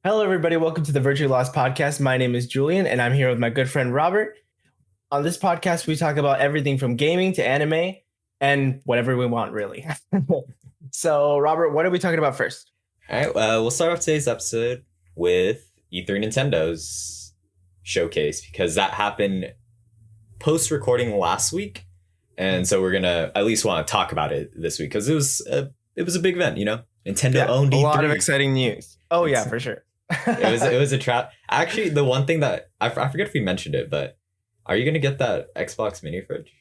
Hello, everybody. Welcome to the Virtually Lost podcast. My name is Julian, and I'm here with my good friend Robert. On this podcast, we talk about everything from gaming to anime and whatever we want, really. So, Robert, what are we talking about first? All right, we'll start off today's episode with E3 Nintendo's showcase because that happened post-recording last week, and so we're gonna at least want to talk about it this week because it was a big event, you know. Nintendo owned E3. A lot of exciting news. Oh yeah, for sure. it was a trap. Actually, the one thing that I forget if we mentioned it, but are you gonna get that Xbox mini fridge?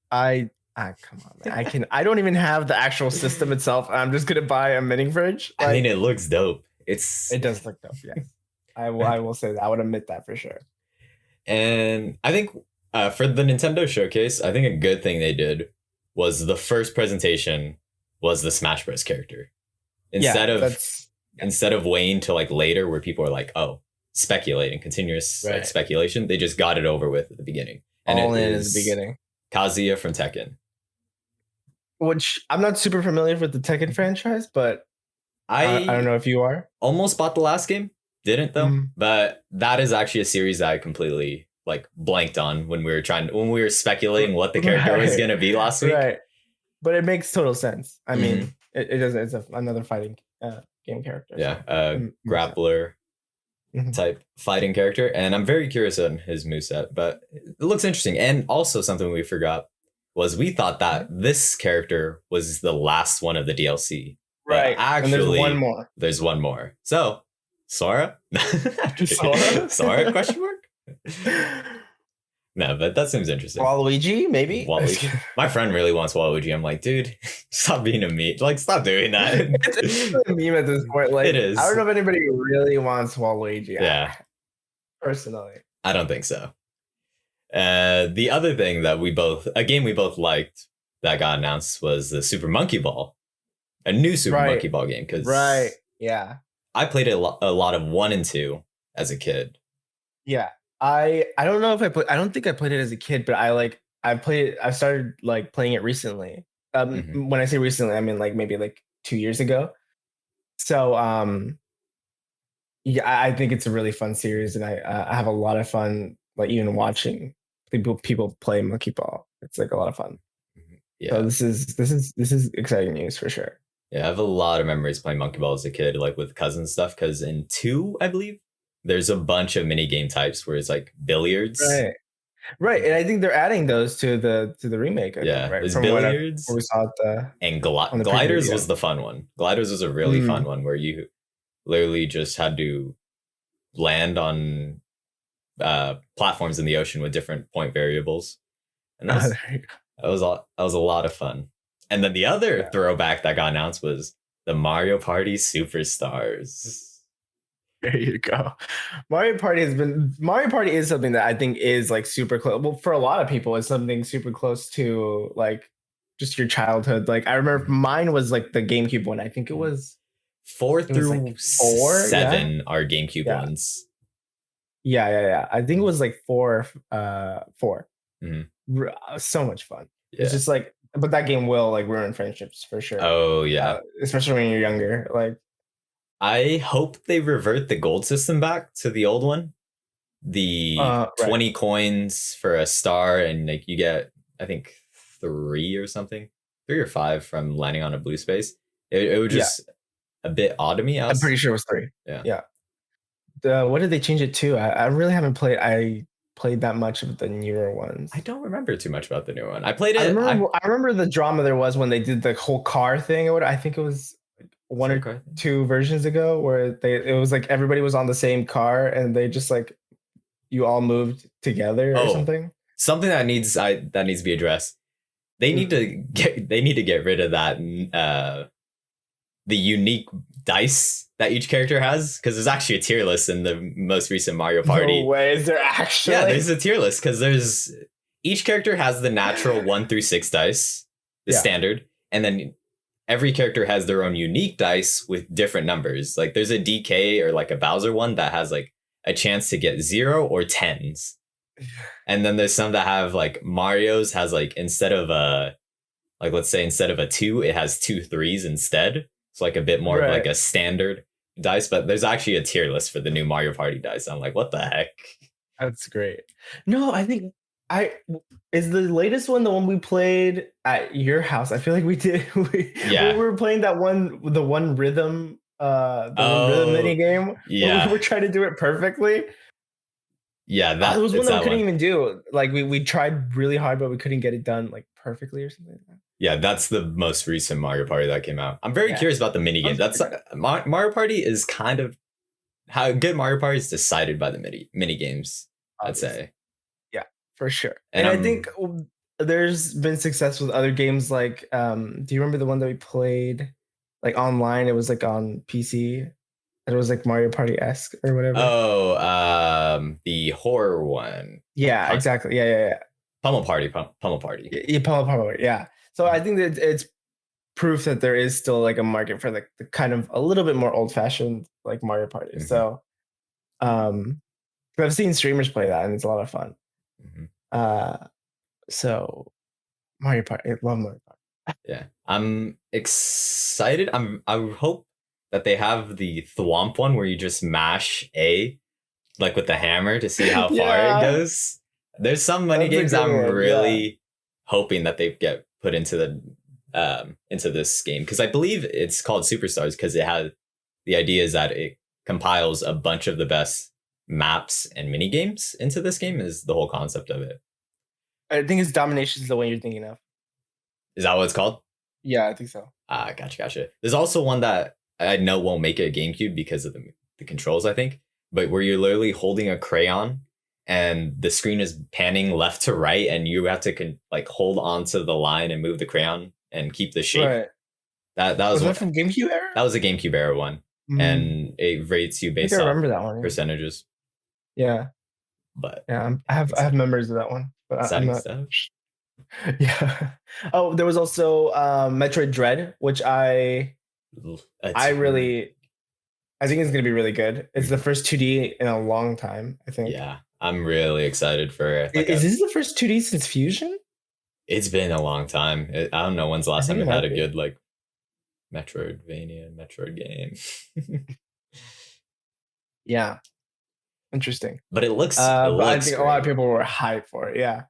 Come on, man. I don't even have the actual system itself. I'm just gonna buy a mini fridge. I mean, it looks dope. It does look dope. Yeah, I will say that. I would admit that for sure. And I think for the Nintendo showcase, I think a good thing they did was the first presentation was the Smash Bros. Character instead of waiting till like later where people are like, oh, speculating, continuous like, speculation. They just got it over with at the beginning. And all in is the beginning. Kazuya from Tekken. Which I'm not super familiar with the Tekken franchise, but I don't know if you are. Almost bought the last game, didn't though. But that is actually a series that I completely like blanked on when we were speculating what the character was gonna be last week. Right, but it makes total sense. I mean, it doesn't. It's another fighting game character. Yeah, grappler type fighting character, and I'm very curious on his moveset. But it looks interesting, and also something we forgot was we thought that this character was the last one of the DLC. Right. Actually, and there's one more. There's one more. So, Sora? Sora? Sora? Question mark? No, but that seems interesting. Waluigi, maybe? Waluigi. My friend really wants Waluigi. I'm like, dude, stop being a meme. Like, stop doing that. It's a meme at this point. Like, it is. I don't know if anybody really wants Waluigi. Yeah. Personally. I don't think so. The other thing that a game we both liked that got announced was the Super Monkey Ball. A new Super Monkey Ball game. Yeah. I played a lot of 1 and 2 as a kid. Yeah. I don't know if I don't think I played it as a kid, but I started like playing it recently. When I say recently, I mean like maybe like 2 years ago. So yeah, I think it's a really fun series, and I have a lot of fun like even watching people play Monkey Ball. It's like a lot of fun. Yeah. So this is exciting news for sure. Yeah, I have a lot of memories playing Monkey Ball as a kid, like with cousins stuff. Because in 2, I believe, there's a bunch of mini game types where it's like billiards. Right, and I think they're adding those to the remake. There's billiards. We saw it and gliders was the fun one. Gliders was a really fun one where you literally just had to land on platforms in the ocean with different point variables, and that was a lot of fun. And then the other throwback that got announced was the Mario Party Superstars. There you go. Mario Party is something that I think is like super close. Well, for a lot of people, it's something super close to like just your childhood. Like I remember mine was like the GameCube one. I think it was 4 through 7 are GameCube ones. Yeah. I think it was like 4. So much fun. Yeah. It's just like, but that game will like ruin friendships for sure. Oh yeah, especially when you're younger. Like, I hope they revert the gold system back to the old one. The 20 coins for a star, and like you get, I think 3 or something, 3 or 5 from landing on a blue space. It was just a bit odd to me. I'm pretty sure it was 3. Yeah. What did they change it to? I really haven't played. I played that much of the newer ones. I don't remember too much about the new one. I played it. I remember the drama there was when they did the whole car thing. I think it was 1 or 2 versions ago where it was like everybody was on the same car and they just like you all moved together or something. Something that needs to be addressed. They need to get rid of that the unique dice that each character has, because there's actually a tier list in the most recent Mario Party. No way, is there actually? Yeah, there's a tier list because each character has the natural 1 through 6 dice, the standard, and then every character has their own unique dice with different numbers. Like there's a DK or like a Bowser one that has like a chance to get 0 or 10s. And then there's some that have like Mario's has like instead of a 2, it has 2 3s instead. It's like a bit more of like a standard dice, but there's actually a tier list for the new Mario Party dice. I'm like, what the heck? That's great. No, I think I is the latest one the one we played at your house. I feel like we did. We were playing that one, the one rhythm, one rhythm mini game. Yeah, we were trying to do it perfectly. Yeah, that there was one that we couldn't one. even do. Like we tried really hard, but we couldn't get it done like perfectly or something like that. Yeah, that's the most recent Mario Party that came out. I'm very curious about the mini game. That's Mario Party is kind of how good Mario Party is decided by the mini games. Obviously. I'd say. Yeah, for sure. And I think there's been success with other games. Like, do you remember the one that we played like online? It was like on PC. It was like Mario Party-esque or whatever. Oh, the horror one. Yeah, exactly. Yeah. Pummel Party. Yeah, Pummel Party. Yeah. So I think that it's proof that there is still like a market for like the kind of a little bit more old-fashioned like Mario Party. Mm-hmm. So, I've seen streamers play that and it's a lot of fun. Mm-hmm. So Mario Party, I love Mario Party. Yeah, I'm excited. I hope that they have the Thwomp one where you just mash A, like with the hammer to see how far it goes. There's some mini games I'm really hoping that they get put into this game, because I believe it's called Superstars because it has the idea is that it compiles a bunch of the best maps and mini games into this game. Is the whole concept of it. I think it's Domination is the one you're thinking of. Is that what it's called? Yeah, I think so. Gotcha. There's also one that I know won't make it a GameCube because of the controls, I think, but where you're literally holding a crayon and the screen is panning left to right and you have to hold onto the line and move the crayon and keep the shape. Right. That was that from GameCube era? That was a GameCube era one. Mm. And it rates you based on that one, percentages. Yeah. But yeah, I have memories of that one. But I'm not... stuff. Yeah. Oh, there was also Metroid Dread, which I think it's gonna be really good. It's the first 2D in a long time, I think. Yeah, I'm really excited for it. Is this the first 2D since Fusion? It's been a long time. I don't know when's the last time we had a good Metroid game. Yeah, interesting. But it looks. But I think great. A lot of people were hyped for it. Yeah.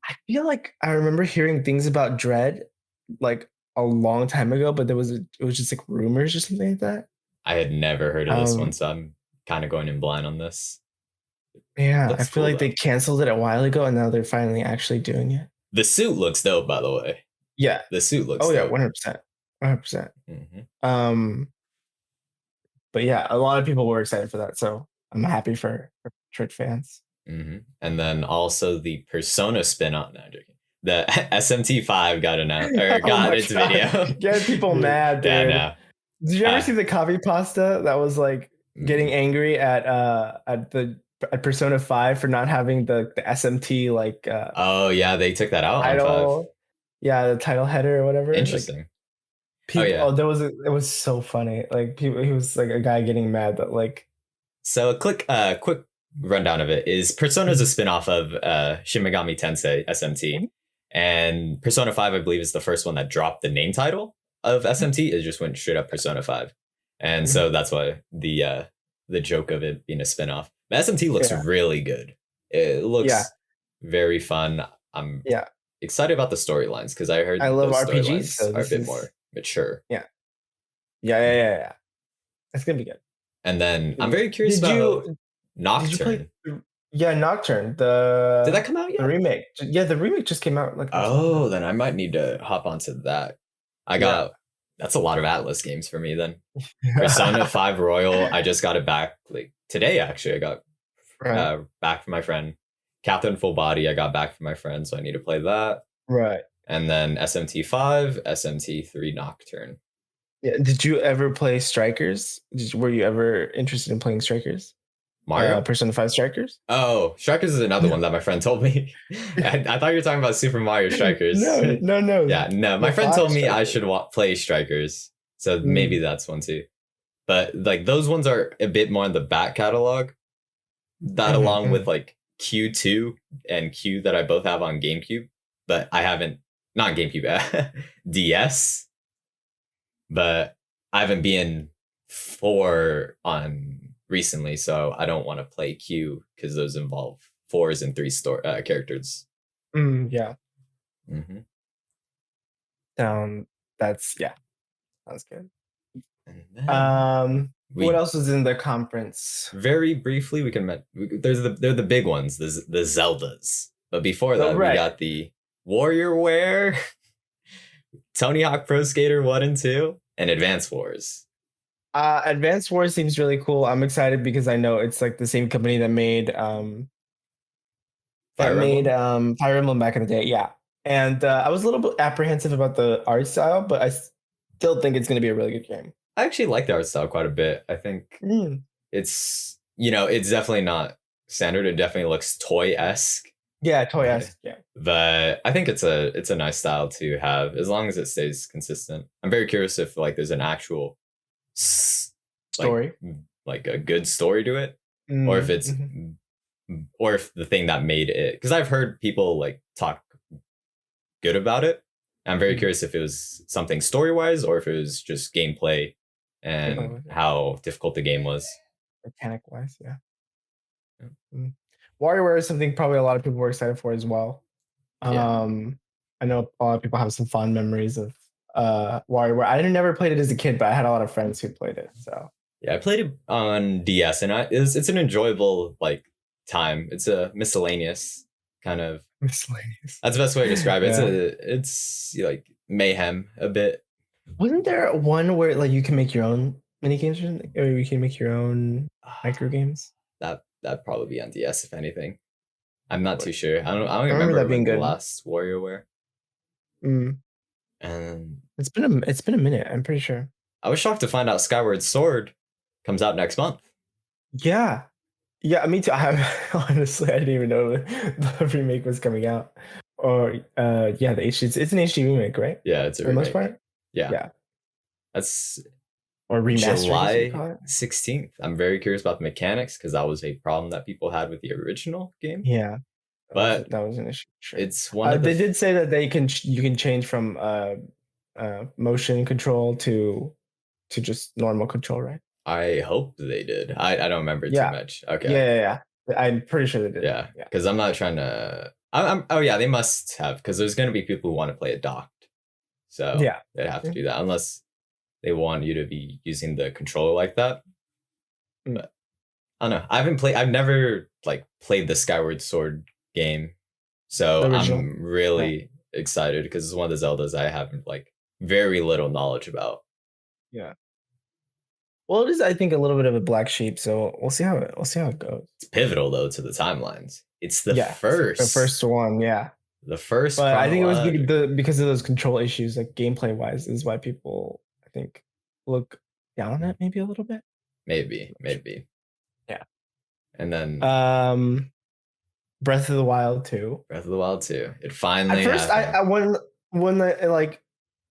I feel like I remember hearing things about Dread like a long time ago, but it was just like rumors or something like that. I had never heard of this one, so I'm kind of going in blind on this. Yeah, I feel like they canceled it a while ago, and now they're finally actually doing it. The suit looks dope, by the way. Yeah, the suit looks. Oh dope. Yeah, 100%. Mm-hmm. But yeah, a lot of people were excited for that, so I'm happy for Metroid fans. Mm-hmm. And then also the Persona spin-off. No, I'm joking. The SMT5 got its video. Get people mad, dude. Yeah, no. Did you ever see the copy pasta that was like getting angry at Persona 5 for not having the SMT like? Oh yeah, they took that out. Title, on 5. Yeah, the title header or whatever. Interesting. It was so funny. Like he was like a guy getting mad that like. So a quick rundown of it is Persona is a spin-off of Shin Megami Tensei SMT, and Persona 5 I believe is the first one that dropped the name title of SMT. It just went straight up Persona 5, and so that's why the joke of it being a spin-off. But SMT looks really good. It looks very fun. I'm excited about the storylines because I heard I love RPGs, so are a bit more mature. Yeah. It's gonna be good. And then I'm very curious about Nocturne. Nocturne. Did that come out yet? The remake. Yeah, the remake just came out. Then I might need to hop onto that. That's a lot of Atlas games for me then. Persona 5 Royal. I just got it back today. Actually, I got back from my friend. Catherine Full Body. I got back from my friend, so I need to play that. Right. And then SMT5, SMT3 Nocturne. Yeah. Did you ever play Strikers? Were you ever interested in playing Strikers? Mario? Persona 5 Strikers? Oh, Strikers is another one that my friend told me. I thought you were talking about Super Mario Strikers. No. Yeah, no. My friend told me I should play Strikers. So maybe that's one too. But those ones are a bit more in the back catalog. That along with Q2 and Q that I both have on GameCube. But I haven't, not GameCube, DS. But I haven't been 4 on recently, so I don't want to play Q because those involve 4s and 3 characters. Yeah. Mm-hmm. That's yeah. Sounds good. And then What we else was in the conference? very briefly they're the big ones, the Zeldas. But before that, we got the WarriorWare, Tony Hawk Pro Skater 1 and 2, and Advance Wars. Advance Wars seems really cool. I'm excited because I know it's like the same company that made Fire Emblem back in the day. Yeah. And I was a little bit apprehensive about the art style, but I still think it's going to be a really good game. I actually like the art style quite a bit. I think it's, it's definitely not standard. It definitely looks toy-esque. Yeah, toy-esque. Yeah. But I think it's a nice style to have as long as it stays consistent. I'm very curious if like there's an actual story, like a good story to it, or if it's or if the thing that made it, because I've heard people like talk good about it. I'm very curious if it was something story-wise or if it was just gameplay and how difficult the game was. Mechanic-wise, yeah. WarriorWare is something probably a lot of people were excited for as well. I know a lot of people have some fond memories of WarriorWare. I never played it as a kid, but I had a lot of friends who played it. So yeah, I played it on DS, and it's an enjoyable like time. It's a miscellaneous kind of miscellaneous. That's the best way to describe it. It's like mayhem a bit. Wasn't there one where like you can make your own mini games or you can make your own micro games? That'd probably be on DS if anything. I'm not too sure. I don't remember that being the good. last WarriorWare. And it's been a minute. I'm pretty sure. I was shocked to find out Skyward Sword comes out next month. Yeah, me too. Honestly, I didn't even know the remake was coming out. Or the HD. It's an HD remake, right? Yeah, it's a for the most part. Yeah. That's or remastered, July 16th. I'm very curious about the mechanics because that was a problem that people had with the original game. Yeah, but that was an issue. Sure. It's one of they did say that you can change from motion control to just normal control, right? I hope they did. I don't remember too much. Okay. Yeah. I'm pretty sure they did. Yeah, because I'm not trying to. They must have, because there's going to be people who want to play it docked. So they'd have to do that unless they want you to be using the controller like that. But I don't know. I've never like played the Skyward Sword game, so I'm really excited because it's one of the Zeldas I have like very little knowledge about. Yeah. Well, it is, I think, a little bit of a black sheep, so we'll see how it goes. It's pivotal though to the timelines. It's the first one, yeah. The first, but I think it was because of those control issues, like gameplay wise, is why people I think look down on it maybe a little bit. Maybe. Yeah. And then Breath of the Wild 2. It finally. At first,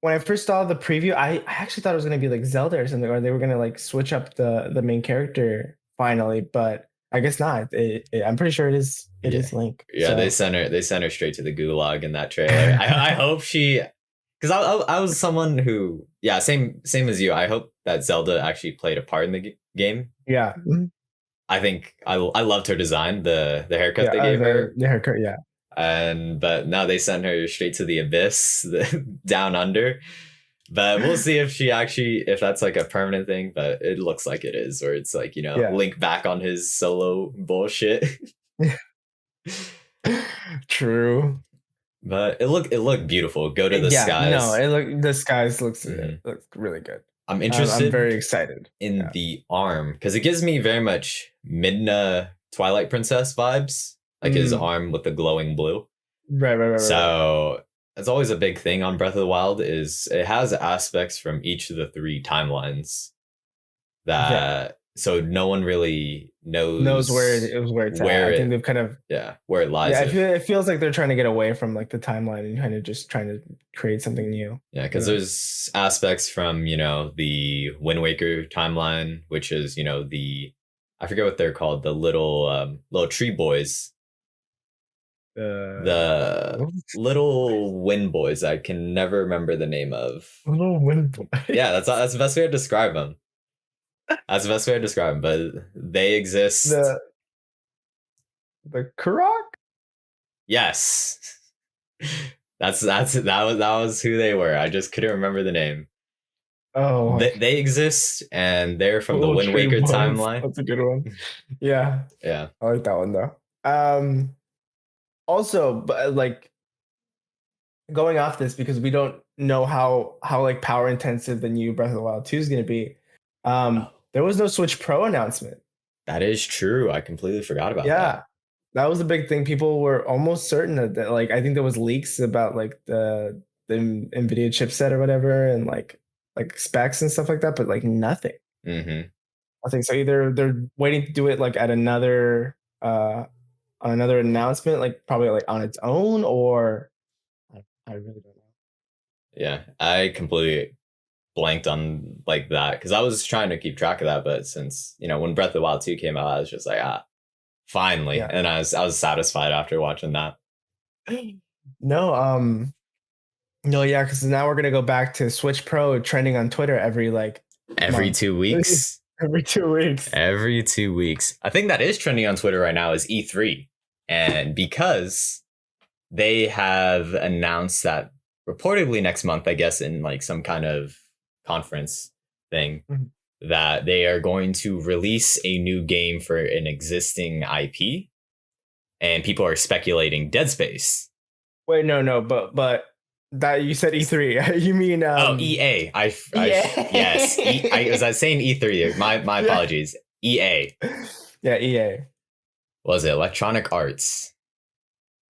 when I first saw the preview, I actually thought it was going to be like Zelda or something, or they were going to like switch up the main character finally, but I guess not. I'm pretty sure it is Link. Yeah, so. They sent her straight to the gulag in that trailer. I hope she, because I was someone who, same as you. I hope that Zelda actually played a part in the game. Yeah. I think I loved her design, the haircut they gave her. The haircut, yeah. But now they send her straight to the abyss, down under. But we'll see if that's like a permanent thing. But it looks like it is, or it's like Link back on his solo bullshit. True. But it looked beautiful. Go to the skies. No, the skies looks really good. I'm interested. I'm very excited in the arm because it gives me very much Midna Twilight Princess vibes. Like his arm with the glowing blue. Right. So that's always a big thing on Breath of the Wild is it has aspects from each of the 3 timelines that so no one really knows where it's at. I think they've kind of where it lies. Yeah, it feels like they're trying to get away from like the timeline and kind of just trying to create something new. Yeah, because there's aspects from the Wind Waker timeline, which is I forget what they're called, the little tree boys. The little wind boys I can never remember the name of. Little wind boys. Yeah, that's the best way to describe them. That's the best way to describe them, but they exist. The Kurok? Yes. That was who they were. I just couldn't remember the name. Oh, They exist, and they're from the Little Wind Tree Waker Bones. timeline. That's a good one. Yeah, Yeah. I like that one though. Also, but like going off this because we don't know how like power intensive the new Breath of the Wild 2 is going to be. Oh, There was no Switch Pro announcement. that is true. I completely forgot about that. Yeah, that was a big thing. People were almost certain that like I think there was leaks about like the Nvidia chipset or whatever and like specs and stuff like that, but like nothing. Mm-hmm. I think so. Either they're waiting to do it like at another on another announcement, like probably like on its own, or I really don't know. Yeah, I completely blanked on like that because I was trying to keep track of that, but since when Breath of the Wild 2 came out, I was just like, finally, Yeah. and I was satisfied after watching that. No, no, yeah, because now we're gonna go back to Switch Pro trending on Twitter every like Every month. 2 weeks. Every 2 weeks. Every 2 weeks. I think that is trending on Twitter right now is E3. And because they have announced that reportedly next month, I guess, in like some kind of conference thing, Mhm. that they are going to release a new game for an existing IP. And people are speculating Dead Space. Wait, no, but that you said E3. You mean EA. EA. Yes. Was I saying E3? My Yeah. apologies. EA. Yeah, EA. Was it Electronic Arts?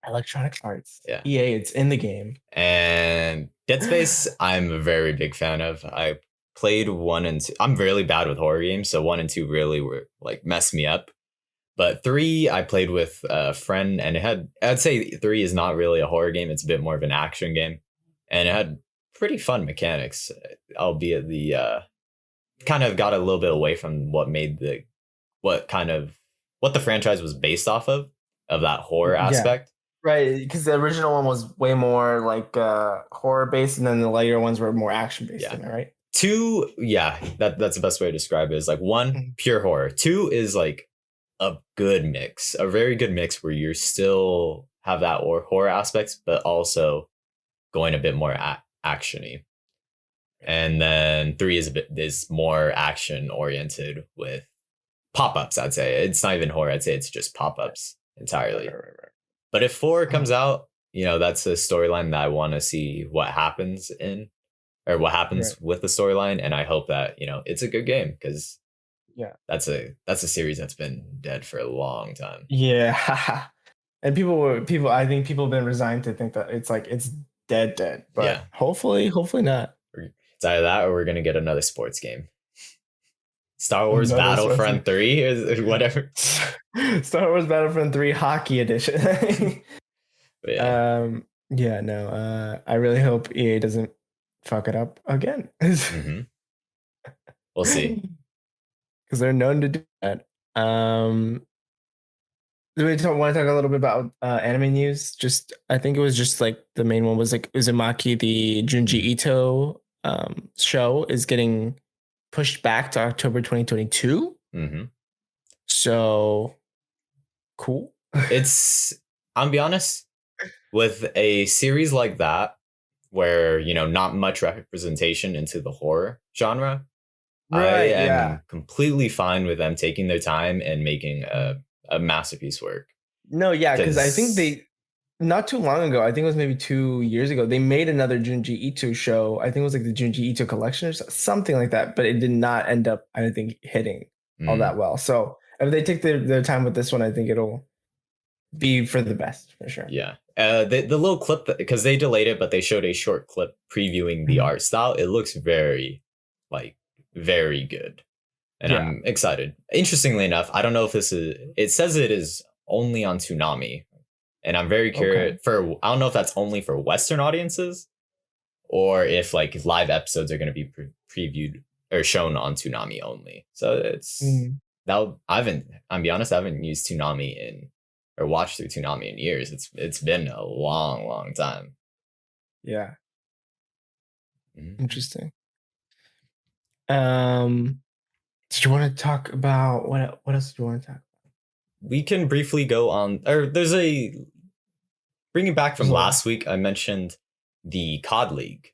Electronic Arts. Yeah. EA, it's in the game. And Dead Space, I'm a very big fan of. I played 1 and 2. I'm really bad with horror games, so 1 and 2 really were like messed me up. But 3, I played with a friend, and I'd say 3 is not really a horror game. It's a bit more of an action game. And it had pretty fun mechanics, albeit the kind of got a little bit away from what the franchise was based off of that horror aspect. Right, because the original one was way more like horror based, and then the later ones were more action based. Yeah. Am I right? 2, yeah, that's the best way to describe it. Is like 1, pure horror. 2 is like a good mix, a very good mix where you still have that horror aspects, but also going a bit more actiony. And then 3 is more action oriented with pop-ups. I'd say it's not even horror. I'd say it's just pop-ups entirely. Right. But if 4 comes out, that's a storyline that I want to see what happens with the storyline, and I hope that it's a good game because that's a series that's been dead for a long time. Yeah, and I think people have been resigned to think that it's dead, but hopefully not. It's either that or we're gonna get another sports game. Star Wars Another Battlefront 3 or whatever. Star Wars Battlefront 3 Hockey Edition. But yeah. Yeah, no. I really hope EA doesn't fuck it up again. Mm-hmm. We'll see. Because they're known to do that. Do we want to talk a little bit about anime news? Just I think it was just like the main one was like Uzumaki, the Junji Ito show is getting pushed back to October 2022. Mm-hmm. So cool. I'll be honest, with a series like that, where not much representation into the horror genre, right, I am completely fine with them taking their time and making a masterpiece work. No, yeah, because I think they not too long ago, I think it was maybe 2 years ago, they made another Junji Ito show. I think it was like the Junji Ito collection or something like that, but it did not end up, I don't think, hitting all that well. So if they take their time with this one, I think it'll be for the best for sure. Yeah. The little clip, because they delayed it, but they showed a short clip previewing the art style. It looks very good. And I'm excited. Interestingly enough, I don't know if it says it is only on Toonami. And I'm very curious I don't know if that's only for Western audiences or if like live episodes are going to be previewed or shown on Toonami only. So it's I'll be honest, I haven't used Toonami or watched through Toonami in years. It's been a long time. Yeah. Mm-hmm. Interesting. Did you want to talk about what else do you want to talk We can briefly go on, or there's a bringing back from about? last week. I mentioned the COD League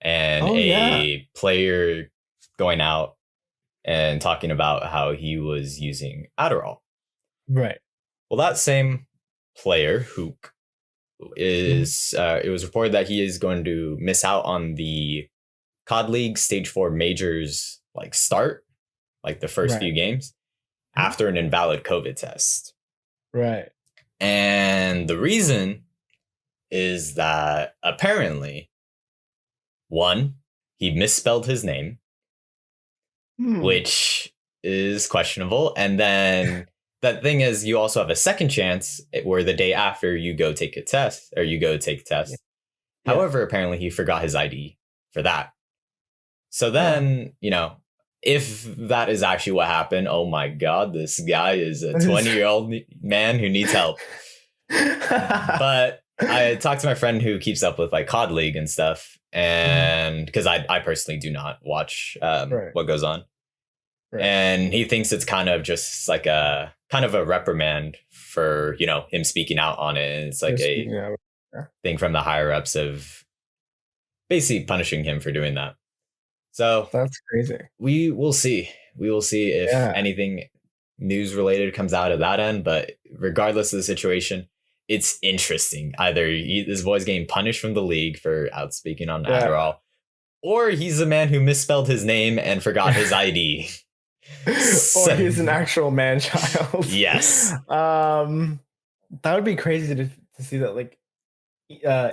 and Oh yeah. a player going out and talking about how he was using Adderall. Right. Well, that same player, Hook, Mhm. is it was reported that he is going to miss out on the COD League Stage 4 Majors like start, like the first Right. few games, Mhm. after an invalid COVID test. Right. And the reason is that apparently, one, he misspelled his name, Hmm. which is questionable. And then that thing is, you also have a second chance where the day after you go take a test or you go take a Yeah. test. Yeah. However, apparently he forgot his ID for that. So Huh. then, if that is actually what happened, oh my God, this guy is a 20-year-old man who needs help. But I talked to my friend who keeps up with like COD League and stuff. Mhm. And because I personally do not watch Right. what goes on. Right. And he thinks it's kind of just like a kind of a reprimand for, him speaking out on it. And it's like Just a speaking out. Yeah. thing from the higher ups of basically punishing him for doing that. So That's crazy. we will see. We will see if Yeah. anything news related comes out of that end. But regardless of the situation, it's interesting. Either this boy's getting punished from the league for outspeaking on Yeah. Adderall, or he's a man who misspelled his name and forgot his ID. Or So, he's an actual man child. yes. That would be crazy to see that like uh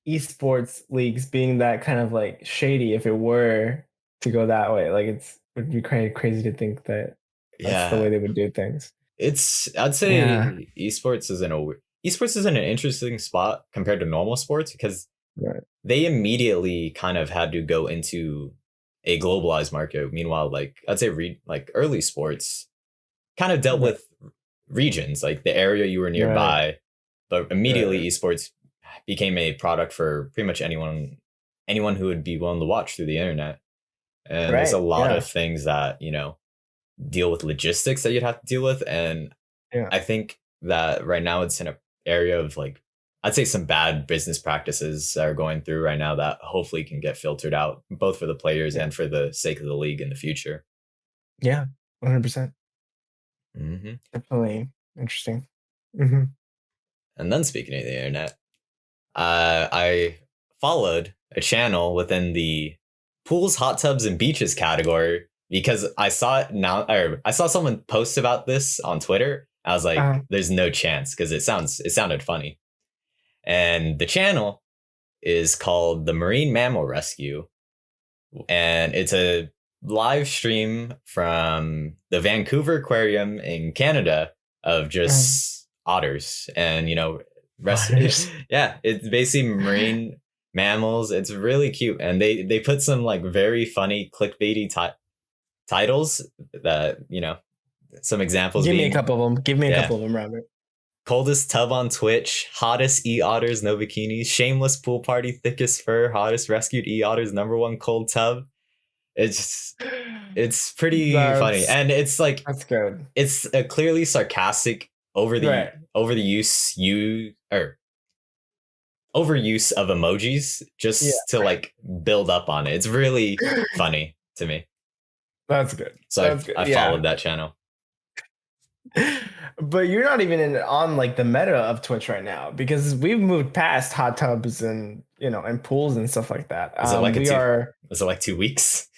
esports leagues being that kind of like shady if it were to go that way. Like it would be crazy to think that that's the way Yeah. they would do things. I'd Yeah. say esports is in an interesting spot compared to normal sports because Right. they immediately kind of had to go into a globalized market. Meanwhile, like I'd say like early sports kind of dealt Right. with regions, like the area you were Right. nearby, but immediately Right. esports became a product for pretty much anyone who would be willing to watch through the internet. And there's a Right. lot Yeah. of things that, deal with logistics that you'd have to deal with. And Yeah. I think that right now it's in an area of like, I'd say some bad business practices are going through right now that hopefully can get filtered out, both for the players Yeah. and for the sake of the league in the future. Yeah. 100%. Hmm. Definitely interesting. Hmm. And then speaking of the internet, I followed a channel within the pools, hot tubs, and beaches category because I saw it now, or I saw someone post about this on Twitter. I was like, Uh, "There's no chance" because it sounded funny. And the channel is called the Marine Mammal Rescue, and it's a live stream from the Vancouver Aquarium in Canada of uh, just otters and rest. otters. Yeah, it's basically marine mammals. It's really cute, and they put some like very funny clickbaity titles that some examples Give me a being, couple of them. Give me a yeah, couple of them, Robert. coldest tub on Twitch, hottest e-otters, no bikinis, shameless pool party, thickest fur, hottest rescued e-otters, number one cold tub. It's it's pretty funny, That's and it's like that's good. it's a clearly sarcastic Right. over the overuse of emojis Yeah. just to like build up on it. It's really funny to me. That's good. So That's good. I Yeah. followed that channel. But you're not even on like the meta of Twitch right now because we've moved past hot tubs and and pools and stuff like that. Was it like a We two? are Was it like 2 weeks?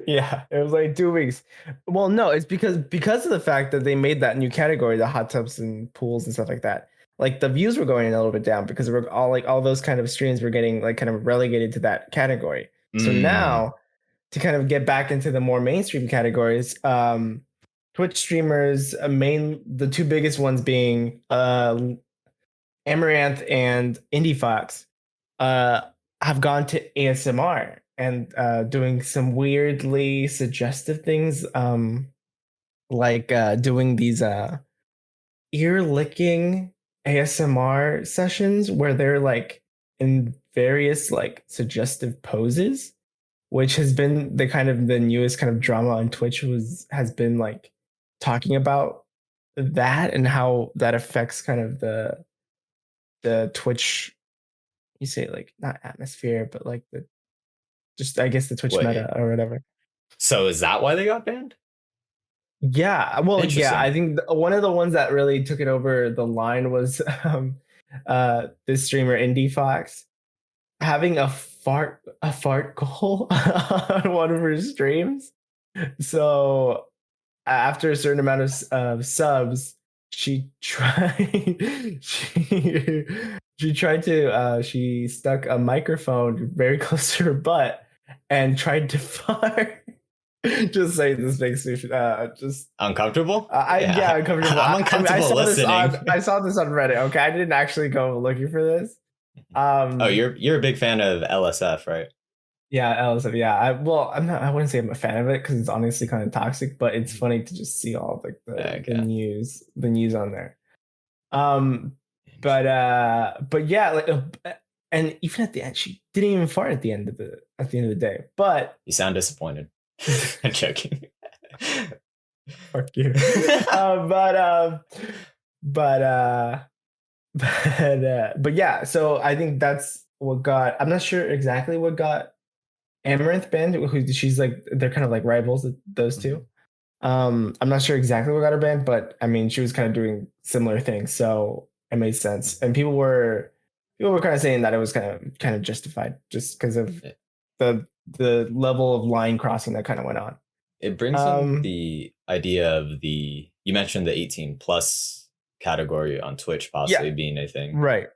yeah, it was like 2 weeks. Well, no, it's because of the fact that they made that new category, the hot tubs and pools and stuff like that. Like the views were going a little bit down because we're all those kind of streams were getting like kind of relegated to that category. So Mm. now to kind of get back into the more mainstream categories, Twitch streamers, the two biggest ones being Amaranth and Indie Fox, uh, have gone to ASMR and doing some weirdly suggestive things, like doing these ear licking ASMR sessions where they're like in various like suggestive poses which has been the newest kind of drama on Twitch has been like talking about that and how that affects kind of the Twitch, you say, like, not atmosphere, but like the just, I guess, the Twitch Wait, meta or whatever. so is that why they got banned? Yeah, well, yeah, I Interesting. think one of the ones that really took it over the line was this streamer Indie Fox having a fart goal on one of her streams. So after a certain amount of subs, she tried she stuck a microphone very close to her butt and tried to fart. Just saying, this makes me just Uncomfortable? yeah, uncomfortable. I'm uncomfortable listening. I saw this on Reddit. Okay, I didn't actually go looking for this. Oh, you're a big fan of LSF, right? Yeah, LSF. Yeah, I'm not. I wouldn't say I'm a fan of it because it's honestly kind of toxic, but it's funny to just see all like the news on there. Um, but yeah, like, and even at the end, she didn't even fart at the end of the day. But you sound disappointed. I'm joking. Fuck you. But but yeah. So I think that's what got. I'm not sure exactly what got Amaranth banned. She's like, they're kind of like rivals, those two. I'm not sure exactly what got her banned, but I mean, she was kind of doing similar things, so it made sense. And people were kind of saying that it was kind of justified just because of the level of line crossing that kind of went on. It brings in the idea of you mentioned the 18 plus category on Twitch possibly being a thing. Right.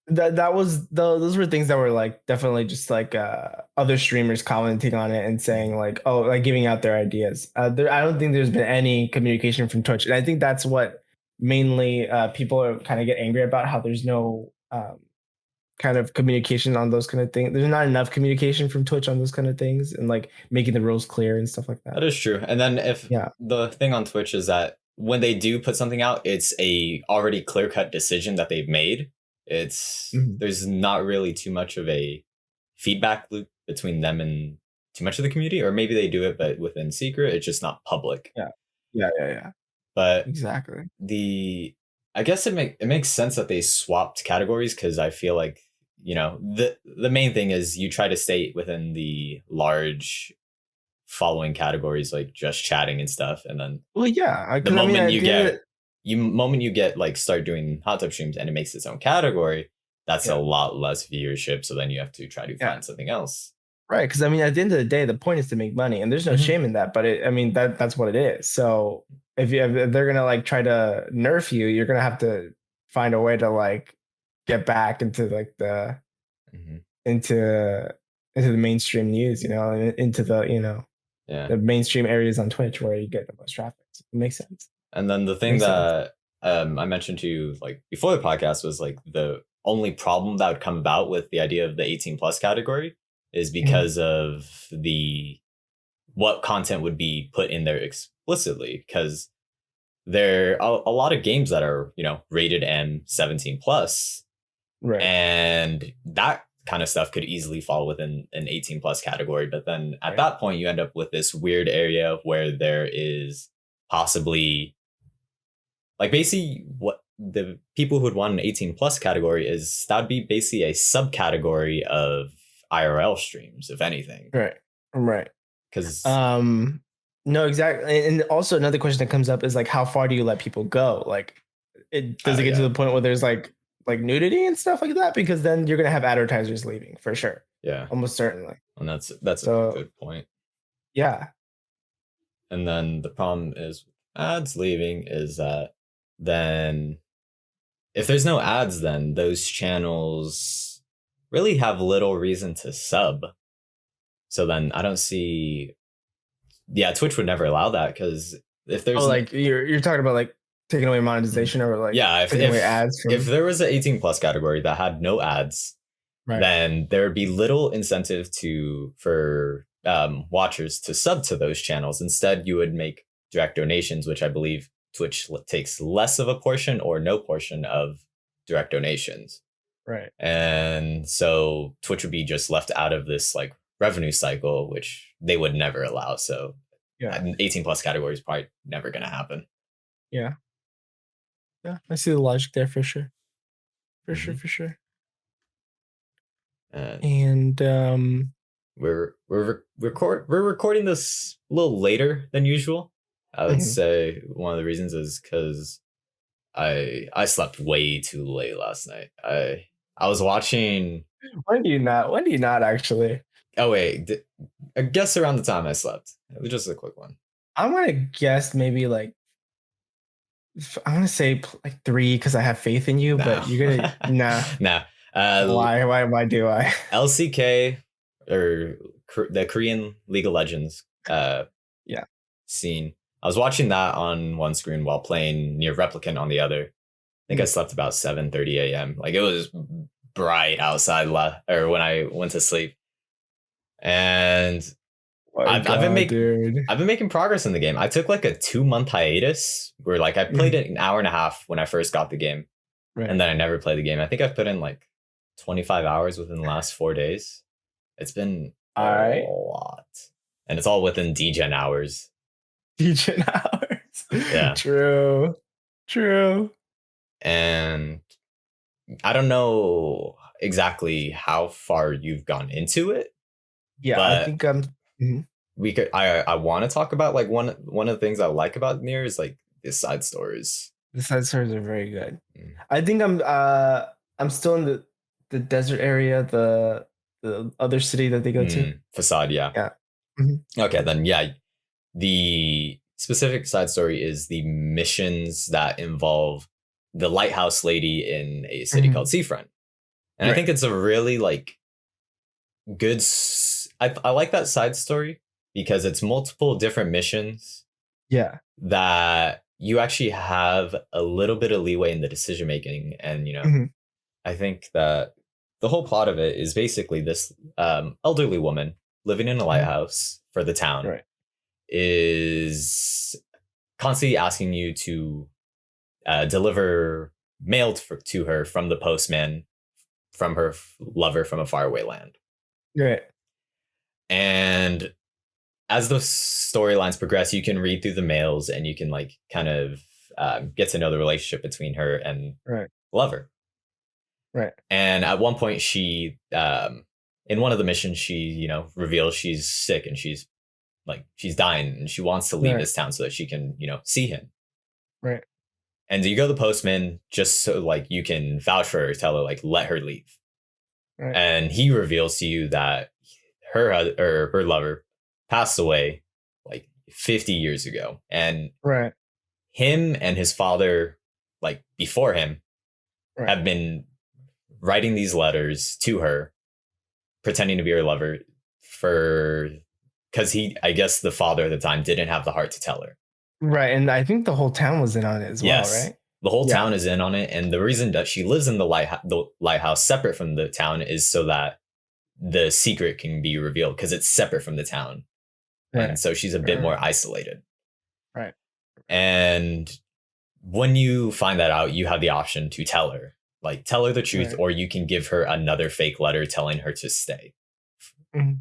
Those were things that were like definitely just like other streamers commenting on it and saying like, oh, like giving out their ideas. I don't think there's been any communication from Twitch, and I think that's what mainly people are kind of get angry about, how there's no kind of communication on those kind of things. There's not enough communication from Twitch on those kind of things and like making the rules clear and stuff like that. That is true. And then the thing on Twitch is that when they do put something out, it's a already clear-cut decision that they've made. There's not really too much of a feedback loop between them and too much of the community, or maybe they do it, but within secret, it's just not public. Yeah. But exactly. I guess it makes sense that they swapped categories, because I feel like, the main thing is you try to stay within the large following categories, like just chatting and stuff, and then the moment you get like start doing hot tub streams and it makes its own category, that's a lot less viewership, so then you have to try to find something else, right? Because I mean, at the end of the day, the point is to make money, and there's no shame in that, but that's what it is. So if they're gonna like try to nerf you, you're gonna have to find a way to like get back into like the into the mainstream news, into the the mainstream areas on Twitch where you get the most traffic. So it makes sense. And then the thing that I mentioned to you like before the podcast was like the only problem that would come about with the idea of the 18 plus category is because of what content would be put in there explicitly, because there are a lot of games that are, rated M 17 plus, right? And that kind of stuff could easily fall within an 18 plus category. But then at that point, you end up with this weird area where there is possibly like basically what the people who would want an 18 plus category is, that would be basically a subcategory of IRL streams, if anything. Right. Because no, exactly. And also another question that comes up is like, how far do you let people go? Like, does it get to the point where there's like nudity and stuff like that? Because then you're gonna have advertisers leaving for sure. Yeah, almost certainly. And that's a good point. Yeah. And then the problem is ads leaving is that then if there's no ads, then those channels really have little reason to sub. So then I don't see. Yeah, Twitch would never allow that, because if there's like you're talking about like taking away monetization or like taking away ads. If there was an 18 plus category that had no ads, then there would be little incentive for watchers to sub to those channels. Instead, you would make direct donations, which I believe Twitch takes less of a portion or no portion of direct donations. Right. And so Twitch would be just left out of this like revenue cycle, which they would never allow. So Yeah. 18 plus category is probably never going to happen. Yeah. Yeah. I see the logic there for sure. For sure. And we're recording this a little later than usual. I would say one of the reasons is because I slept way too late last night. I was watching. When do you not actually? Oh wait, I guess around the time I slept. It was just a quick one. I'm gonna guess maybe like I'm gonna say like 3 because I have faith in you, but you're gonna nah. Why do I? LCK or the Korean League of Legends scene. I was watching that on one screen while playing Near Replicant on the other. I think I slept about 7:30 a.m. Like it was bright outside or when I went to sleep. And I've been making progress in the game. I took like a 2-month hiatus where like I played it an hour and a half when I first got the game. Right. And then I never played the game. I think I've put in like 25 hours within the last 4 days. It's been a lot. And it's all within degen hours. Degen hours. Yeah. True. And I don't know exactly how far you've gone into it. Yeah, I think we could I want to talk about like one of the things I like about Nier is like the side stories. The side stories are very good. I think I'm still in the desert area, the other city that they go to. Facade, yeah. Yeah. Okay, then yeah. The specific side story is the missions that involve the lighthouse lady in a city called Seafront. And I think it's a really like good I like that side story because it's multiple different missions. Yeah. That you actually have a little bit of leeway in the decision making. And, you know, I think that the whole plot of it is basically this elderly woman living in a lighthouse for the town is constantly asking you to deliver mail to her from the postman from her lover from a faraway land. Right. And as those storylines progress, you can read through the mails and you can like kind of get to know the relationship between her and lover. Right. And at one point she in one of the missions, she, you know, reveals she's sick and she's dying and she wants to leave this town so that she can, you know, see him. Right. And you go to the postman just so like you can vouch for her, tell her like let her leave. Right. And he reveals to you that her lover passed away like 50 years ago. And him and his father, like before him, have been writing these letters to her, pretending to be her lover because I guess the father at the time didn't have the heart to tell her. Right. And I think the whole town was in on it as well, right? The whole town is in on it. And the reason that she lives in the lighthouse separate from the town is so that the secret can be revealed because it's separate from the town. Right. And so she's a bit more isolated. Right. And when you find that out, you have the option to tell her the truth, or you can give her another fake letter telling her to stay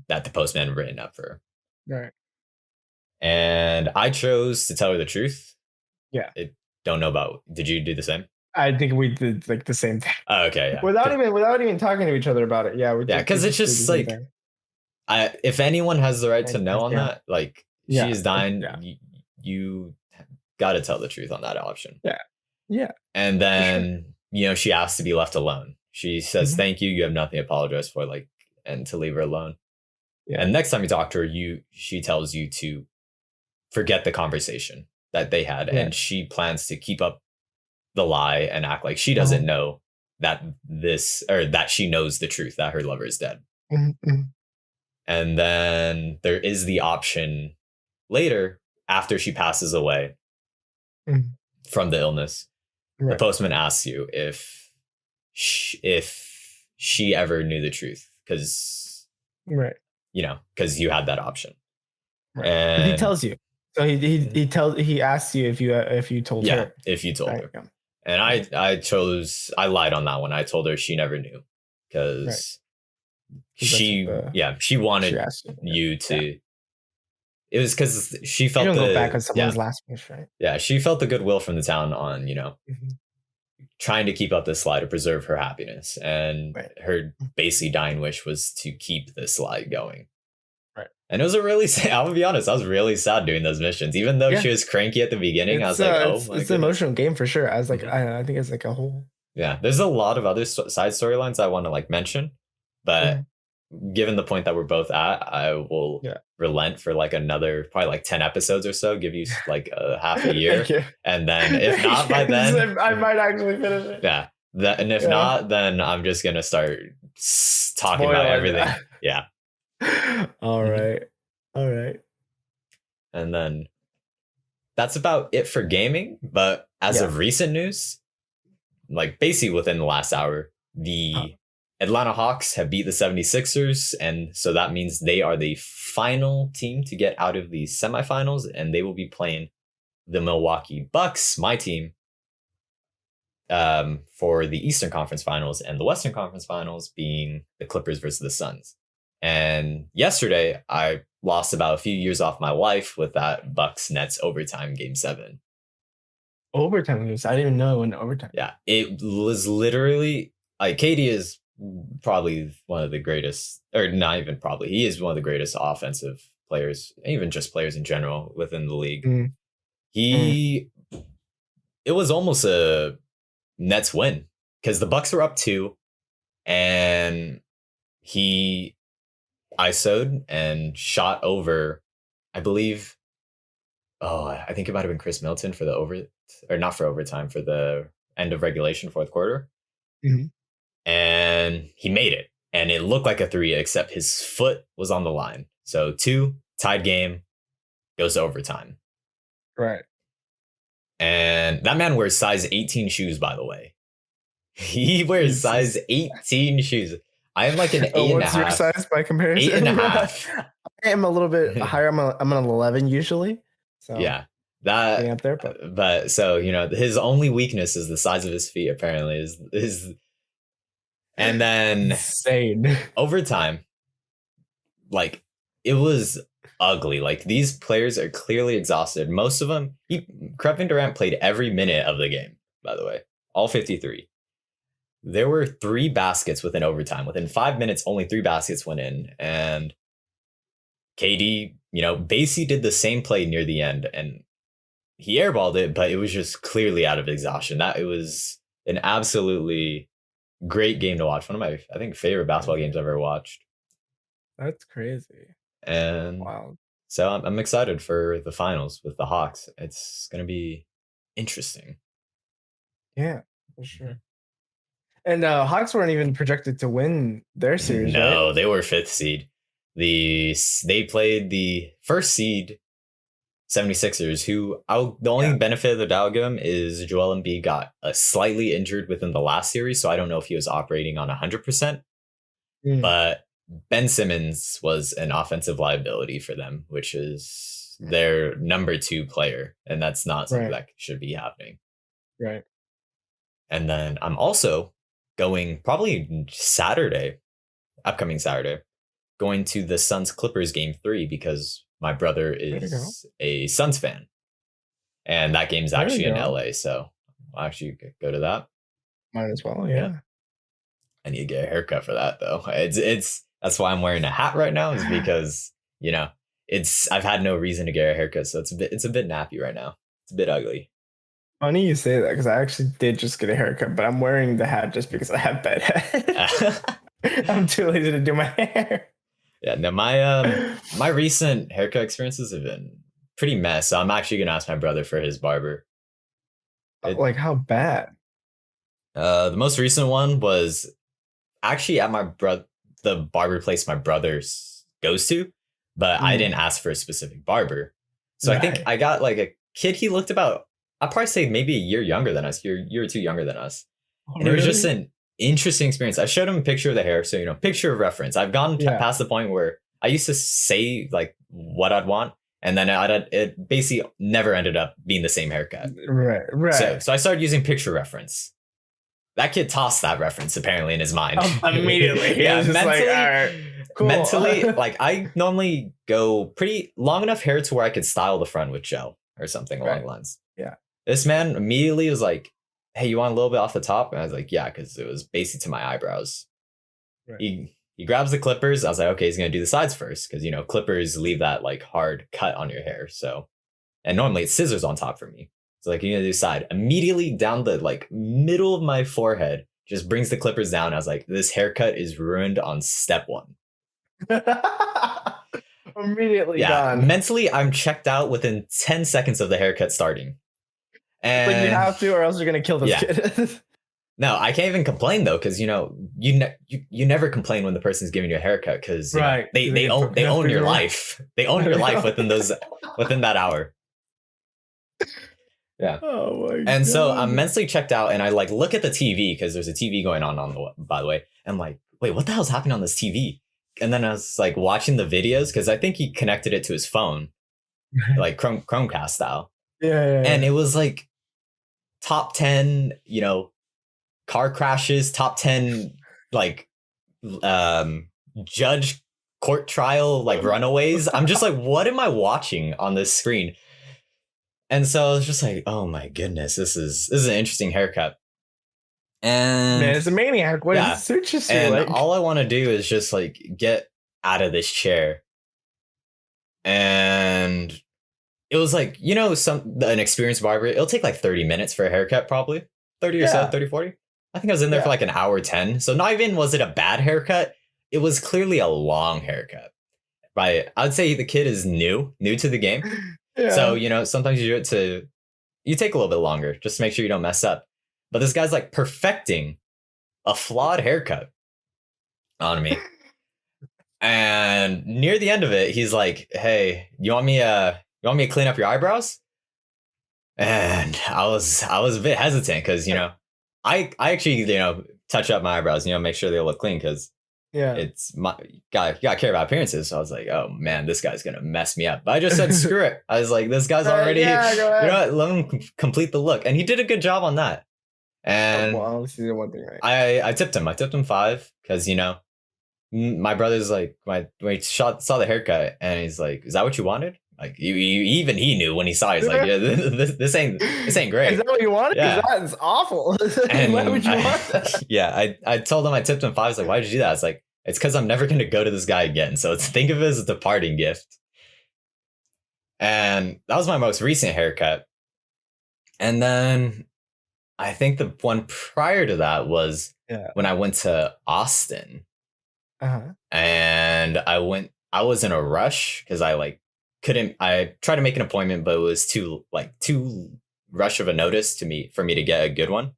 that the postman written up for her. Right. And I chose to tell her the truth. Yeah. Don't know about, did you do the same? I think we did like the same thing. Oh, okay. Yeah. Without even talking to each other about it. Yeah. Because it's just like, if anyone has the right to know on that, like she is dying, you got to tell the truth on that option. Yeah. Yeah. And then, you know, she asks to be left alone. She says, thank you. You have nothing to apologize for, like, and to leave her alone. Yeah. And next time you talk to her, she tells you to forget the conversation that they had. And she plans to keep up the lie and act like she doesn't know that that she knows the truth, that her lover is dead. And then there is the option later, after she passes away from the illness, the postman asks you if she ever knew the truth, because you know, because you had that option. And but he tells you. So he asks you if you told her. If you told her. And I lied on that one. I told her she never knew because She wanted asked you to. It was because she felt you don't go back on someone's last wish, right? Yeah, she felt the goodwill from the town on Mhm. trying to keep up this slide to preserve her happiness, and Right. her basically dying wish was to keep the slide going. Right. And it was a really sad, I'm gonna be honest, I was really sad doing those missions. Even though she was cranky at the beginning, I was like, oh my it's an emotional game for sure. I was like, Mhm. I think it's like a whole. Yeah, there's a lot of other side storylines I want to like mention, but given the point that we're both at, I will Yeah. relent for like another probably like 10 episodes or so, give you like a half a year. Thank you. And then if not by then, I might actually finish it. yeah. And if not, then I'm just going to start talking about everything. Yeah. All right. All right. And then that's about it for gaming. But as of recent news, like basically within the last hour, the Atlanta Hawks have beat the 76ers. And so that means they are the final team to get out of the semifinals. And they will be playing the Milwaukee Bucks, my team, for the Eastern Conference Finals, and the Western Conference Finals being the Clippers versus the Suns. And yesterday, I lost about a few years off my life with that Bucks Nets overtime Game 7. Overtime games. I didn't even know it went overtime. Yeah, it was literally like KD is probably one of the greatest, or not even probably, he is one of the greatest offensive players, even just players in general within the league. It was almost a Nets win because the Bucks were up 2, and he ISO'd and shot over, I believe. Oh, I think it might have been Chris Middleton for the or not for overtime, for the end of regulation, fourth quarter. And he made it, and it looked like a 3, except his foot was on the line. So 2, tied game, goes to overtime. Right. And that man wears size 18 shoes, by the way. He wears size 18 shoes. I am like an 8.5. What's your size by comparison? 8.5. I am a little bit higher. I'm an 11 usually. So yeah, that. Getting up there, but so his only weakness is the size of his feet. Apparently, is and then insane overtime. Like it was ugly. Like these players are clearly exhausted. Most of them. Kevin Durant played every minute of the game. By the way, all 53. There were 3 baskets within overtime. Within 5 minutes, only 3 baskets went in. And KD, basically did the same play near the end. And he airballed it, but it was just clearly out of exhaustion. It was an absolutely great game to watch. One of my, I think, favorite basketball games I've ever watched. That's crazy. And wow. So I'm excited for the finals with the Hawks. It's going to be interesting. Yeah, for sure. And Hawks weren't even projected to win their series. No, right? They were 5th seed. They played the 1st seed 76ers, who the only benefit of the doubt give him is Joel Embiid got slightly injured within the last series, so I don't know if he was operating on 100%. But Ben Simmons was an offensive liability for them, which is their number 2 player, and that's not something that should be happening. Right. And then I'm also going probably upcoming Saturday, going to the Suns Clippers Game 3 because my brother is a Suns fan. And that game's actually in LA, so I'll actually go to that. Might as well, yeah. I need to get a haircut for that though. That's why I'm wearing a hat right now, is because, I've had no reason to get a haircut, so it's a bit nappy right now. It's a bit ugly. Funny you say that, because I actually did just get a haircut, but I'm wearing the hat just because I have bad hair. I'm too lazy to do my hair. Yeah, no, my recent haircut experiences have been pretty mess. So I'm actually gonna ask my brother for his barber. Like how bad? The most recent one was actually at the barber place my brother goes to, but I didn't ask for a specific barber. So I think I got like a kid. He looked about, I'd probably say maybe a year younger than us, year or 2 younger than us. And it was just an interesting experience. I showed him a picture of the hair, so picture of reference. I've gone past the point where I used to say like what I'd want, and then it basically never ended up being the same haircut. Right. So I started using picture reference. that kid tossed that reference apparently in his mind. Immediately. Yeah, mentally, like, all right, cool. mentally, like I normally go pretty long enough hair to where I could style the front with gel or something along the lines. Yeah. This man immediately was like, "Hey, you want a little bit off the top?" And I was like, "Yeah," because it was basically to my eyebrows. Right. He grabs the clippers. I was like, "Okay, he's gonna do the sides first because clippers leave that like hard cut on your hair." So, and normally it's scissors on top for me. So like, you're gonna do side. Immediately down the like middle of my forehead, just brings the clippers down. I was like, "This haircut is ruined on step one." Immediately gone. Mentally, I'm checked out within 10 seconds of the haircut starting. And like you have to, or else you're gonna kill this kid. No, I can't even complain though, because you never complain when the person's giving you a haircut, because they own your life. They own your life within that hour. Yeah. Oh my God. And so I'm mentally checked out, and I like look at the TV because there's a TV going on by the way. I'm like, wait, what the hell's happening on this TV? And then I was like watching the videos because I think he connected it to his phone, like Chromecast style. Yeah. And it was like top 10, car crashes, top 10 like judge court trial like runaways. I'm just like, what am I watching on this screen? And so I was just like, oh my goodness, this is an interesting haircut. And man, it's a maniac. What does it suit you? And like, all I want to do is just like get out of this chair. And it was like, an experienced barber, it'll take like 30 minutes for a haircut, probably 30 or so, 30, 40. I think I was in there for like an hour 10. So not even was it a bad haircut. It was clearly a long haircut. Right. I would say the kid is new to the game. Yeah. So, sometimes you take a little bit longer just to make sure you don't mess up. But this guy's like perfecting a flawed haircut on me. And near the end of it, he's like, "Hey, you want me to clean up your eyebrows?" And I was a bit hesitant because, I actually, touch up my eyebrows, make sure they look clean because it's my gotta care about appearances. So I was like, oh man, this guy's gonna mess me up. But I just said, screw it. I was like, this guy's already, let him complete the look. And he did a good job on that. And this is the one thing, right? I tipped him. I tipped him 5 because, my brother's like, when he saw the haircut and he's like, is that what you wanted? Like even he knew when he saw it. He's like, yeah, this ain't great. Is that what you wanted? Yeah. That's awful. And why would you want that? Yeah, I told him I tipped him 5. I was like, why did you do that? It's like, it's because I'm never going to go to this guy again. So think of it as a departing gift. And that was my most recent haircut. And then I think the one prior to that was when I went to Austin. And I was in a rush because I tried to make an appointment, but it was too rush of a notice for me to get a good one.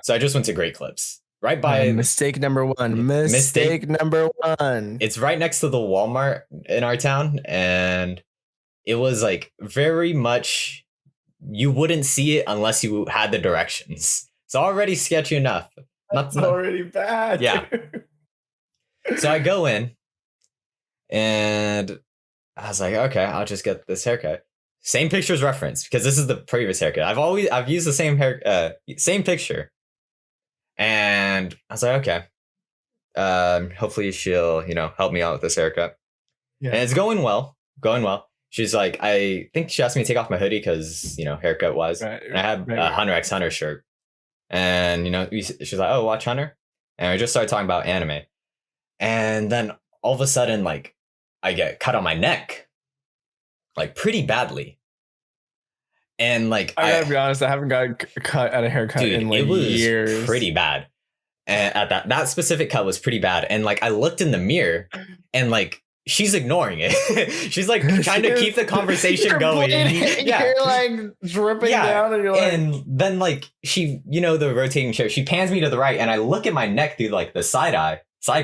So I just went to Great Clips. Right by mistake number one. Mistake number one. It's right next to the Walmart in our town. And it was like very much, you wouldn't see it unless you had the directions. It's already sketchy enough. That's already bad. Yeah. So I go in and I was like, okay, I'll just get this haircut. Same picture's reference because this is the previous haircut. I've used the same picture. And I was like, okay, hopefully she'll, help me out with this haircut. Yeah. And it's going well. She's like, I think she asked me to take off my hoodie because, haircut wise. Right, and I had a Hunter x Hunter shirt. And, she's like, oh, watch Hunter. And we just started talking about anime. And then all of a sudden, like, I get cut on my neck, like pretty badly. And like, I gotta be honest, I haven't got cut at a haircut in like years. It was pretty bad. And at that specific cut was pretty bad. And like, I looked in the mirror and like, she's ignoring it. She's like trying to keep the conversation going. You're like dripping down and you're like... And then like she, the rotating chair, she pans me to the right and I look at my neck through like the side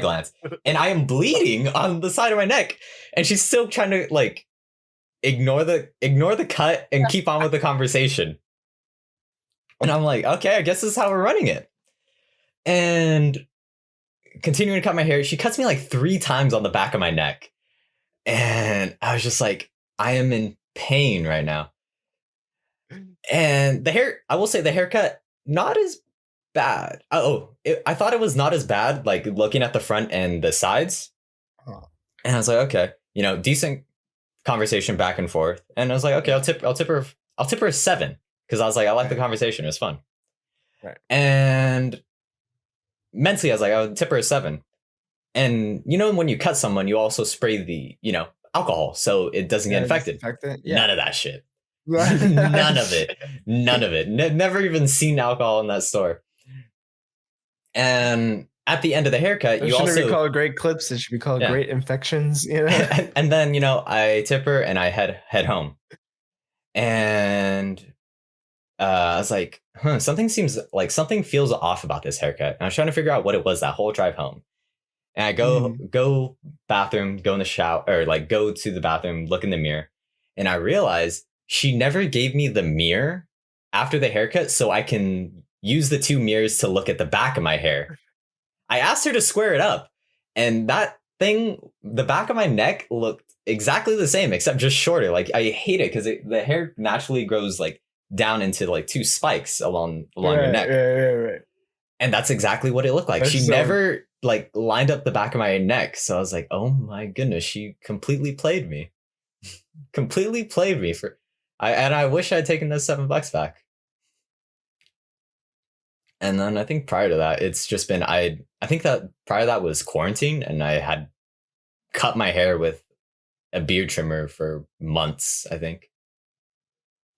glance, and I am bleeding on the side of my neck. And she's still trying to like ignore the cut and keep on with the conversation. And I'm like, okay, I guess this is how we're running it. And continuing to cut my hair, she cuts me like 3 times on the back of my neck. And I was just like, I am in pain right now. And I will say the haircut, not as bad. I thought it was not as bad, like looking at the front and the sides. Huh. And I was like, okay, decent conversation back and forth. And I was like, okay, I'll tip her a 7 because I was like, I like the conversation. It was fun. Right. And mentally, I was like, I would tip her a 7. And when you cut someone, you also spray the alcohol so it doesn't get infected. Yeah. None of that shit. None of it. None of it. Never even seen alcohol in that store. And at the end of the haircut, you also be called great clips. It should be called great infections. And then I tip her and I head home, and I was like, something feels off about this haircut. And I was trying to figure out what it was that whole drive home. And I go bathroom, go in the shower, or like go to the bathroom, look in the mirror, and I realize she never gave me the mirror after the haircut so I can use the 2 mirrors to look at the back of my hair. I asked her to square it up, and that thing, the back of my neck looked exactly the same, except just shorter. Like, I hate it because the hair naturally grows like down into like 2 spikes along your neck. Right. And that's exactly what it looked like. She never like lined up the back of my neck. So I was like, oh my goodness, she completely played me. Completely played me I wish I'd taken those $7 back. And then I think prior to that, it's just been, I think that prior to that was quarantine, and I had cut my hair with a beard trimmer for months, I think.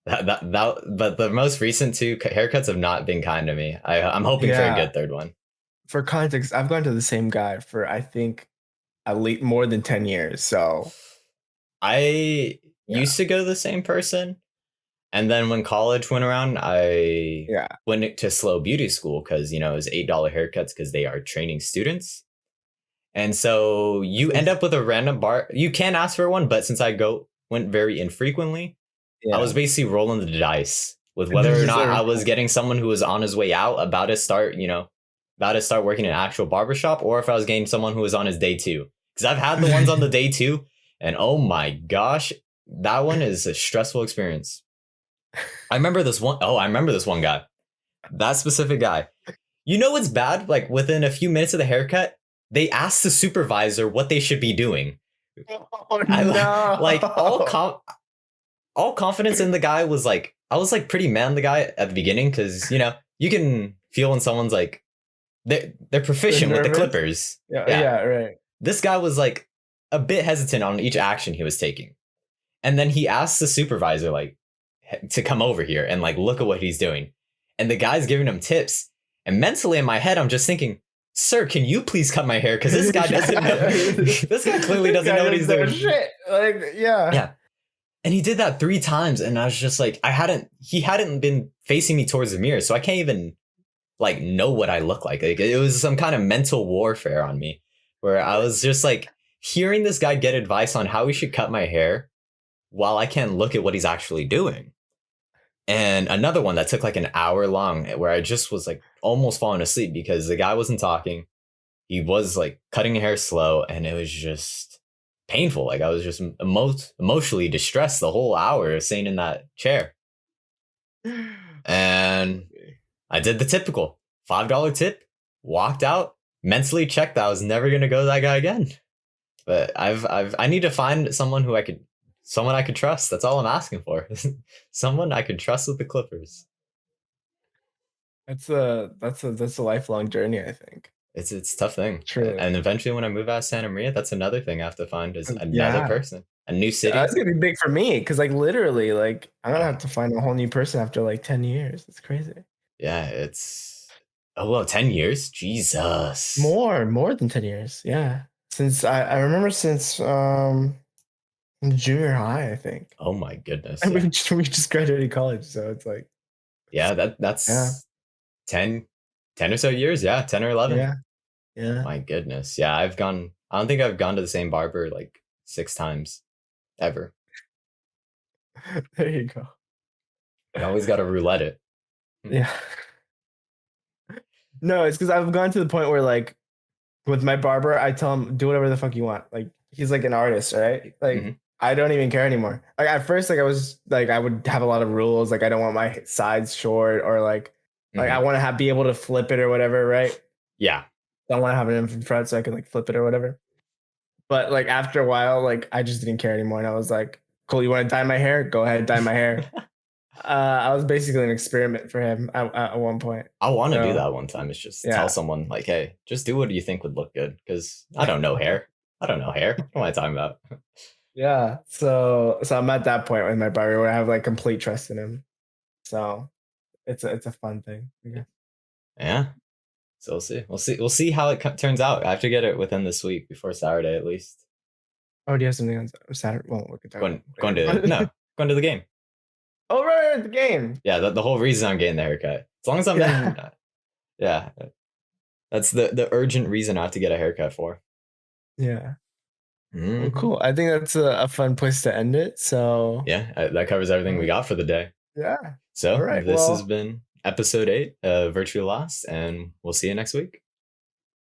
But the most recent 2 haircuts have not been kind to me. I'm hoping for a good third one. For context, I've gone to the same guy for, I think, at least more than 10 years. So I used to go to the same person. And then when college went around, I went to Slow Beauty School because, it was $8 haircuts because they are training students. And so you end up with a random bar. You can ask for one, but since I went very infrequently, I was basically rolling the dice with whether or not I was getting someone who was on his way out, about to start working in an actual barbershop, or if I was getting someone who was on his day 2. Because I've had the ones on the day 2, and oh my gosh, that one is a stressful experience. I remember this one guy. That specific guy. It's bad? Like, within a few minutes of the haircut, they asked the supervisor what they should be doing. Oh, no. Like, all confidence in the guy was like, I was like pretty mad at the guy at the beginning because, you can feel when someone's like, they're proficient with the clippers. Yeah, right. This guy was like a bit hesitant on each action he was taking. And then he asked the supervisor, like, to come over here and like look at what he's doing. And the guy's giving him tips. And mentally in my head, I'm just thinking, sir, can you please cut my hair? Because this guy doesn't know. This guy clearly doesn't know what he's doing. Shit. Like, yeah. And he did that 3 times. And I was just like, he hadn't been facing me towards the mirror. So I can't even like know what I look like. Like, it was some kind of mental warfare on me where I was just like hearing this guy get advice on how he should cut my hair while I can't look at what he's actually doing. And another one that took like an hour long where I just was like almost falling asleep because the guy wasn't talking. He was like cutting hair slow, and it was just painful. Like, I was just emotionally distressed the whole hour sitting in that chair. And I did the typical $5 tip, walked out, mentally checked that I was never going to go to that guy again. But I need to find someone I could trust. That's all I'm asking for. Someone I could trust with the clippers. That's a lifelong journey, I think. It's a tough thing. True. And eventually when I move out of Santa Maria, that's another thing I have to find is another person. A new city. That's gonna be big for me because like literally like I'm gonna have to find a whole new person after like 10 years. It's crazy. Yeah, it's 10 years? Jesus. More than 10 years. Yeah. Since I remember since junior high, I think. Oh my goodness. And we just graduated college, so it's like that's 10 or so years, 10 or 11. Yeah. My goodness. Yeah, I don't think I've gone to the same barber like 6 times ever. There you go. You always got to roulette it. Yeah. No, it's because I've gone to the point where like with my barber, I tell him do whatever the fuck you want. Like he's like an artist, right? Like I don't even care anymore. Like at first, like I was like I would have a lot of rules. Like I don't want my sides short, or like Like I want to be able to flip it or whatever, right? Yeah. I want to have it in front so I can like flip it or whatever. But like after a while, like I just didn't care anymore, and I was like, "Cool, you want to dye my hair? Go ahead, dye my hair." I was basically an experiment for him at one point. I want to do that one time. It's just tell someone like, "Hey, just do what you think would look good," because I don't know hair. I don't know hair. What am I talking about? Yeah. So I'm at that point with my barber where I have like complete trust in him. So it's a fun thing. Yeah. So we'll see how it turns out. I have to get it within this week before Saturday at least. Oh, do you have something on Saturday? Well, we can talk going to the game. Oh, right, the game. Yeah, the whole reason I'm getting the haircut. As long as I'm in, yeah, that's the urgent reason I have to get a haircut for. Yeah. Well, cool. I think that's a fun place to end it. So yeah, that covers everything we got for the day. Yeah. So this has been episode 8 of Virtually Lost, and we'll see you next week.